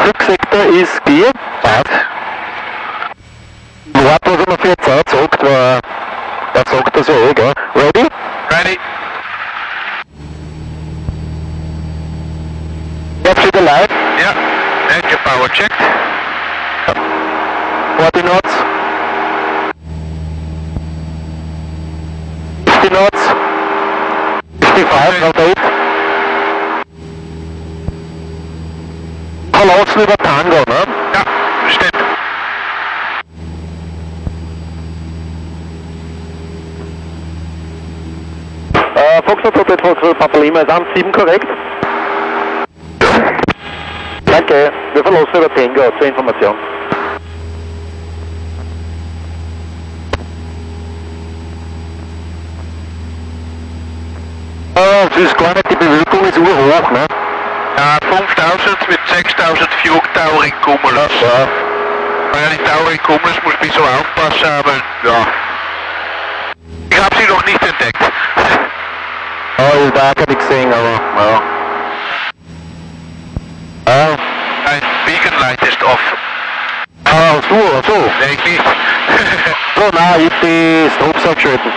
Flugsektor ist Bier. Wort, was er mir für eine Zeit sagt, war, er sagt das ja eh, gell? Ready? Ready. Jetzt wieder live. Ja. Engine power checked. 40 knots. 50 knots. 55, rotate. Verlassen über Tango, ne? Ja, stimmt. Foxtrot Hotel Foxtrot Papa Lima ist 17 korrekt? Danke, wir verlassen über Tango zur Information. Das ist gar nicht, die Bewölkung ist urhoch, ne? Ja, 5000 mit 6000 Flugdauer in Cumulus. Ja. Ja, die Dauer in Cumulus muss ein bisschen aufpassen, aber ja. Ich habe sie noch nicht entdeckt. Ja, ich habe auch gar nicht gesehen, aber ja. Ein Beaconlight ist off. So. Nee, ich nicht. So, nein, ich hab die Strobes abgeschalten.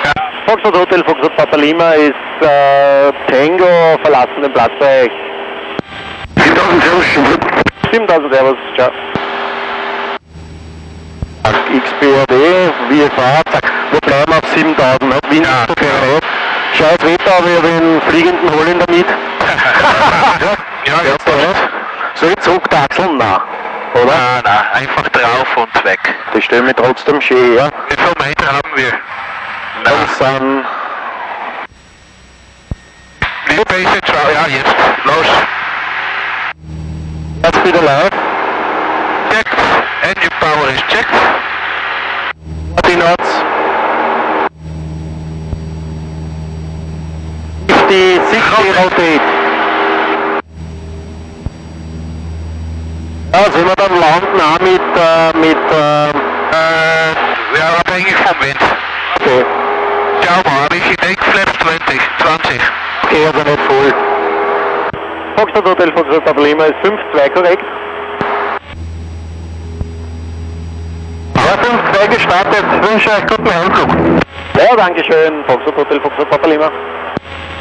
Ja. Foxtrot Hotel, Foxtrot Papa Lima ist Tango, verlassen den Platzbereich. 7000 Servus, 7000 Servus, ciao. XBRD, VFA, zack, wir bleiben auf 7000, nicht? Wind Ja. so keine nicht. Scheiß Wetter, aber ich habe einen fliegenden Holländer mit. Ja, jetzt nicht. Soll ich zurücktaxeln? Nein, oder? Nein, einfach drauf und weg. Die stellen mich trotzdem schön her. Wie viel Meter haben wir? Das sind... New Base jetzt, ja, jetzt. Los. Jetzt wieder live. Checked. Engine power is checked. 40 knots. 50, 60 rotate. Ja, sollen wir dann landen auch mit Ja, abhängig vom Wind. okay. Schau mal, aber ich denke Flaps 20. Okay, also nicht voll. Foxtrot Hotel, Foxtrot Papa Lima ist 5-2 korrekt? Ja, 5-2 gestartet. Ich wünsche euch guten Heimflug. Ja, danke schön. Foxtrot Hotel, Foxtrot Papa Lima.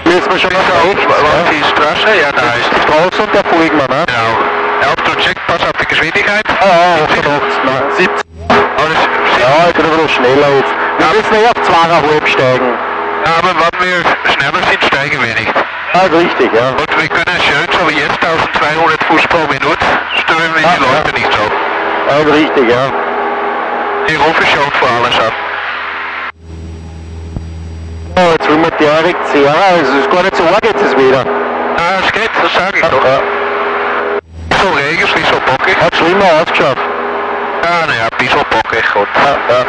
Müssen wir schon mal rechts. Was die Straße? Ja, da ist. Die Straße und der folgen wir, ne? Genau. Ja, Auto checkt, pass auf die Geschwindigkeit. Ja, 88, ne? 70. Alles, Ja, ich bin ein bisschen schneller jetzt. Wir müssen eh auf 2,5 steigen. ja, aber wenn wir schneller sind, steigen wir nicht. Also richtig, ja. Und wir können schön, so wie jetzt, 1200 Fuß pro Minute, stellen wir die Leute nicht so. Also richtig, ja. Die rufen schon vor alles ab. Oh, jetzt will man direkt sehr, also es ist gar nicht so arg jetzt ist wieder. Ah, es geht, das sage ich doch. Ja. So reges wie so bockig. Hat schlimmer ausgeschaut. Ja, naja, ein bisschen bockig und... Ja.